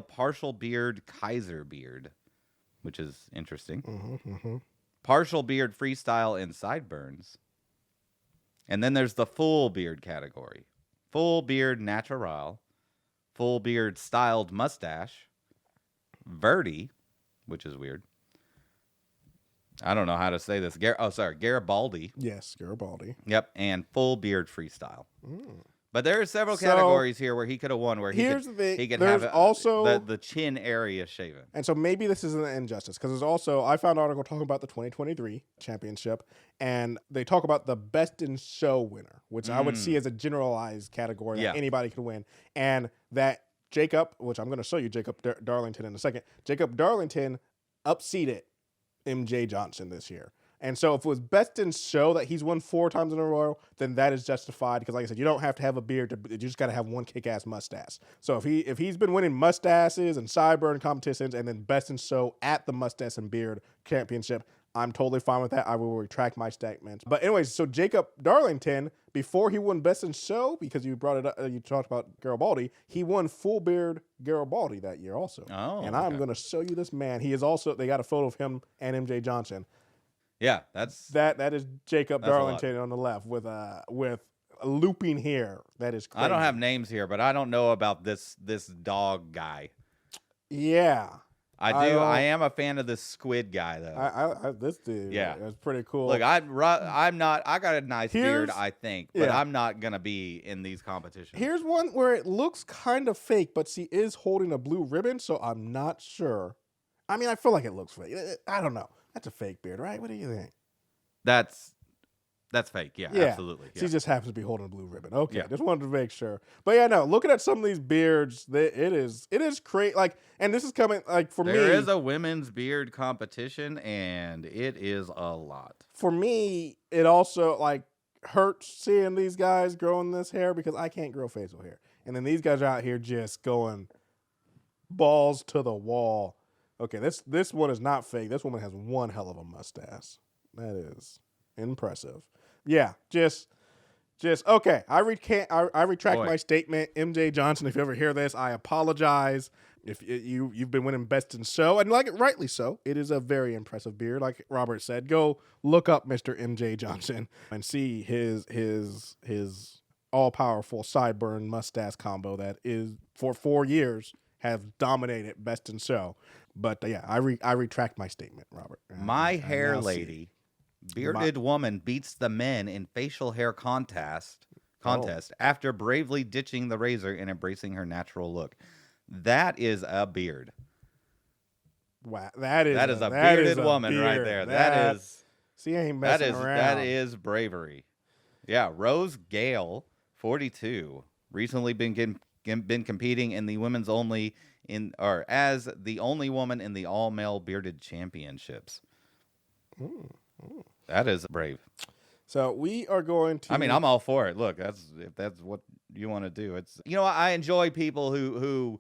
partial beard, Kaiser beard, which is interesting. Partial beard freestyle and sideburns. And then there's the full beard category. Full beard natural, full beard styled mustache, Verdi, which is weird. I don't know how to say this. Garibaldi. Yes, Garibaldi. Yep, and full beard freestyle. But there are several categories here where he could have won. Where he could have also the chin area shaven. And so maybe this is an injustice because there's also, I found an article talking about the 2023 championship, and they talk about the best in show winner, which I would see as a generalized category that anybody could win, and that Jacob, which I'm going to show you Jacob Darlington in a second, Jacob Darlington upseated MJ Johnson this year. And so if it was best in show that he's won 4 times in a row, then that is justified because, like I said, you don't have to have a beard. You just got to have one kick-ass mustache. So if he's been winning mustaches and sideburn competitions and then best in show at the mustache and beard championship, I'm totally fine with that. I will retract my statement. But anyways, so Jacob Darlington, before he won best in show, because you brought it up, you talked about Garibaldi, he won full beard Garibaldi that year also. And I'm going to show you this man. He is also, they got a photo of him and MJ Johnson. Yeah, that is Jacob Darlington on the left with looping hair. That is crazy. I don't have names here, but I don't know about this dog guy. Yeah. I am a fan of this squid guy though. This dude, that's pretty cool. Look, I'm not. I got a nice beard, I think, but I'm not gonna be in these competitions. Here's one where it looks kind of fake, but she is holding a blue ribbon, so I'm not sure. I mean, I feel like it looks fake. I don't know. That's a fake beard, right? What do you think? That's fake. Yeah, absolutely. She just happens to be holding a blue ribbon. Okay, just wanted to make sure. But yeah, no. Looking at some of these beards, it is crazy. Like, and this is coming like for me. There is a women's beard competition, and it is a lot. For me, it also like hurts seeing these guys growing this hair because I can't grow facial hair, and then these guys are out here just going balls to the wall. Okay, this one is not fake. This woman has one hell of a mustache. That is impressive. Yeah, just okay. I retract my statement. MJ Johnson, if you ever hear this, I apologize. If you've been winning best in show, and like rightly so, it is a very impressive beard. Like Robert said, go look up Mr. MJ Johnson and see his all powerful sideburn mustache combo that is for 4 years have dominated best in show. But yeah, I retract my statement, Robert. My hair lady, bearded woman beats the men in facial hair contest after bravely ditching the razor and embracing her natural look. That is a beard. Wow, that is a bearded woman beard. Right there. That is. She ain't messing around. That is bravery. Yeah, Rose Gale, 42, recently been competing in the women's only as the only woman in the all-male bearded championships. That is brave. So we are going to. I mean, I'm all for it. Look, if that's what you want to do. It's I enjoy people who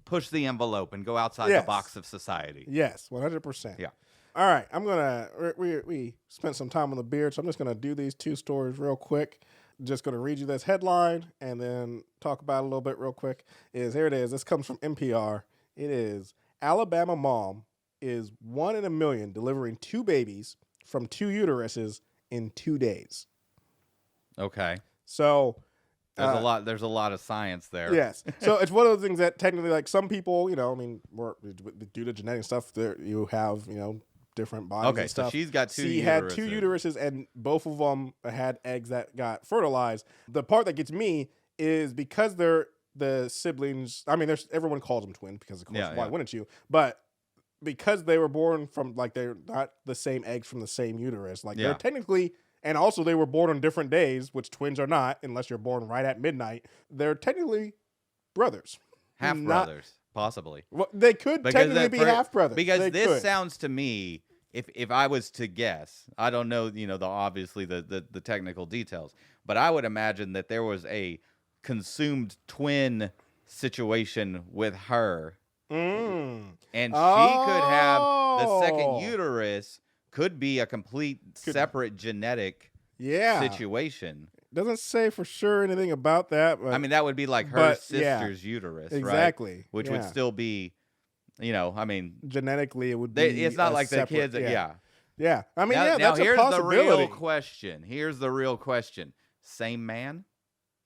push the envelope and go outside the box of society. Yes, 100%. Yeah. All right, I'm gonna. We spent some time on the beard, so I'm just gonna do these 2 stories real quick. Just going to read you this headline and then talk about it a little bit real quick. Here it is. This comes from NPR. It is Alabama mom is 1 in a million delivering 2 babies from 2 uteruses in 2 days. Okay. So there's a lot of science there. Yes. So it's one of those things that technically, like some people, due to genetic stuff, you have, different bodies and stuff. So she's got 2 uteruses. She had 2 uteruses, and both of them had eggs that got fertilized. The part that gets me is because they're the siblings. I mean, everyone calls them twins because, of course, why wouldn't you? But because they were born from, like, they're not the same eggs from the same uterus. Like, they're technically, and also they were born on different days, which twins are not, unless you're born right at midnight. They're technically brothers. Half brothers, possibly. Well, they could technically be half brothers. Because this sounds to me, if I was to guess, I don't know, obviously the technical details, but I would imagine that there was a consumed twin situation with her. And she could have the second uterus, could be a complete separate genetic situation. Doesn't say for sure anything about that. But, I mean, that would be like her sister's uterus, exactly, right? Which would still be, I mean, genetically it would be. It's not like separate, the kids. Yeah. I mean, now that's here's a possibility. Here's the real question. Same man?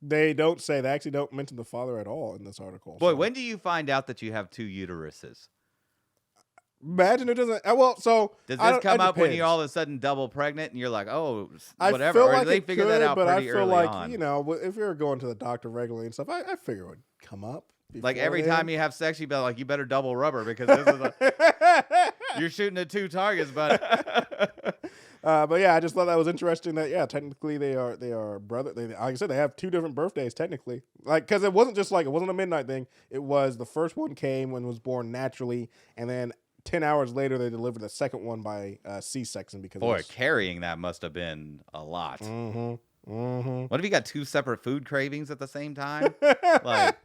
They don't say. They actually don't mention the father at all in this article. Boy, when do you find out that you have two uteruses? Imagine it doesn't. Well, so does this come up when you're all of a sudden double pregnant and you're like, oh, whatever? I feel or like do they figure that out but pretty I feel early like on? If you're going to the doctor regularly and stuff, I figure it would come up. Like every time you have sex, you be like, you better double rubber because this is you're shooting at two targets, buddy. But yeah, I just thought that was interesting. That technically they are brother. Like I said, they have two different birthdays technically. Like because it wasn't just like it wasn't a midnight thing. It was the first one came when it was born naturally, and then 10 hours later they delivered the second one by C-section because carrying that must have been a lot. What if you got two separate food cravings at the same time? Like,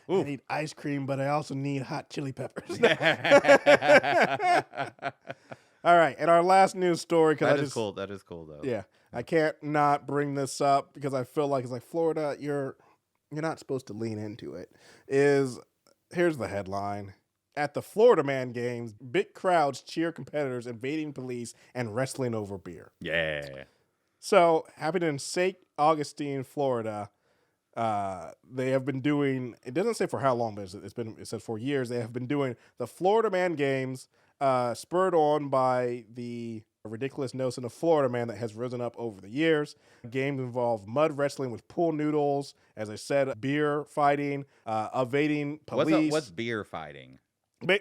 I need ice cream, but I also need hot chili peppers. All right, and our last news story. That is cool. That is cool, though. Yeah, I can't not bring this up because I feel like it's like Florida. You're not supposed to lean into it. Here's the headline: at the Florida Man Games, big crowds cheer competitors invading police and wrestling over beer. Yeah. So happening in St. Augustine, Florida. They have been doing. It doesn't say for how long, but it says for years. They have been doing the Florida Man Games. Spurred on by the ridiculous notion of Florida Man that has risen up over the years. Games involve mud wrestling with pool noodles, as I said, beer fighting, evading police. What's beer fighting?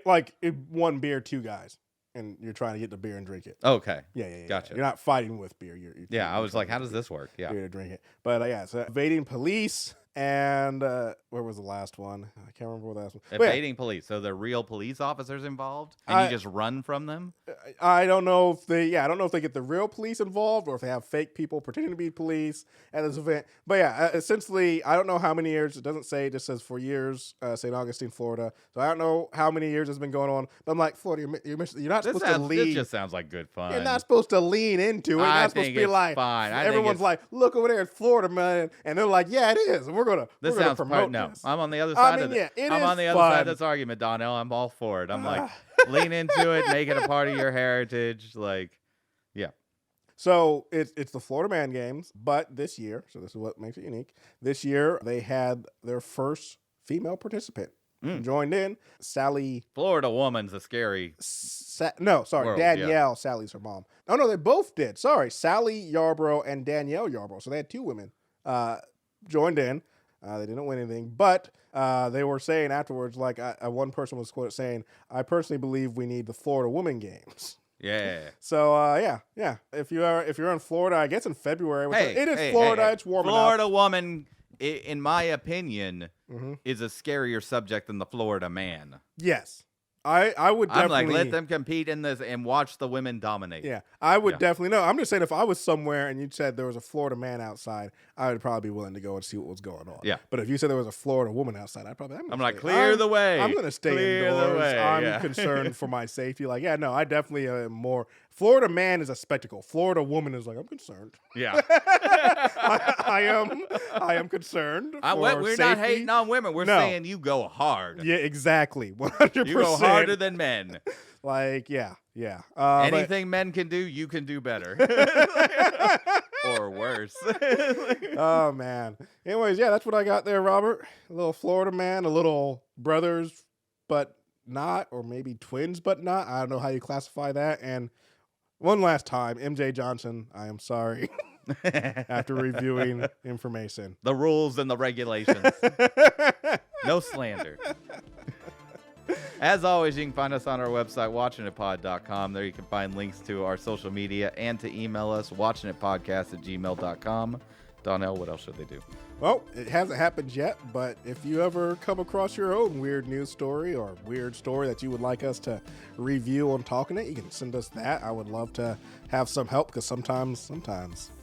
Like one beer, two guys, and you're trying to get the beer and drink it. Okay. Yeah. Gotcha. You're not fighting with beer. You're I was like, how does this work? Yeah. Beer to drink it. But so evading police. And where was the last one? I can't remember what the last one. Evading police. So the real police officers involved, and you just run from them. I don't know if they. I don't know if they get the real police involved or if they have fake people pretending to be police at this event. But essentially, I don't know how many years. It doesn't say. It just says for years, St. Augustine, Florida. So I don't know how many years it's been going on. But I'm like, Florida, you're not supposed to lean. This just sounds like good fun. You're not supposed to lean into it. You're not supposed to be like. Fine. Everyone's like, look over there in Florida, man, and they're like, yeah, it is. We're gonna. This sounds promote this. I'm on the other side of it. I'm on the other side of this argument, Donnell. I'm all for it. I'm like, lean into it, make it a part of your heritage. Like, yeah. So it's the Florida Man Games, but this year, so this is what makes it unique. This year they had their first female participant joined in. Sally. Florida woman's a scary. World, Danielle. Yeah. Sally's her mom. Oh no, they both did. Sorry, Sally Yarborough and Danielle Yarborough. So they had two women joined in. They didn't win anything, but they were saying afterwards, like one person was quoted saying, "I personally believe we need the Florida Women Games." Yeah. So yeah. If you're in Florida, I guess in February. It is Florida. It's warm enough. Florida woman, in my opinion, is a scarier subject than the Florida man. Yes. I would definitely. I'm like, let them compete in this and watch the women dominate. Yeah, I would definitely. No, I'm just saying if I was somewhere and you said there was a Florida man outside, I would probably be willing to go and see what was going on. Yeah. But if you said there was a Florida woman outside, I'm like, clear the way. I'm going to stay indoors. I'm concerned for my safety. Like, yeah, no, I definitely am more. Florida man is a spectacle. Florida woman is like, I'm concerned. Yeah. I am concerned. We're safety. not hating on women. We're saying you go hard. Yeah, exactly. 100%. You go harder than men. Like, yeah. Anything men can do, you can do better. Or worse. Oh, man. Anyways, that's what I got there, Robert. A little Florida man, a little brothers, but not, or maybe twins, but not. I don't know how you classify that. And one last time, MJ Johnson, I am sorry. After reviewing information. The rules and the regulations. No slander. As always, you can find us on our website, watchingitpod.com. There you can find links to our social media and to email us, watchingitpodcast@gmail.com. Donnell, what else should they do? Well, it hasn't happened yet, but if you ever come across your own weird news story or weird story that you would like us to review on Talkin It, you can send us that. I would love to have some help because sometimes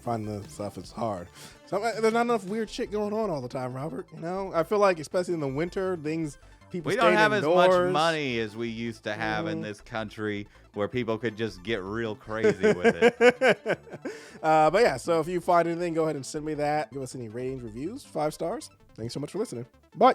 finding the stuff is hard. There's not enough weird shit going on all the time, Robert. You know, I feel like especially in the winter, people we don't have indoors. As much money as we used to have in this country where people could just get real crazy with it. But yeah, so if you find anything, go ahead and send me that. Give us any ratings, reviews, 5 stars. Thanks so much for listening. Bye.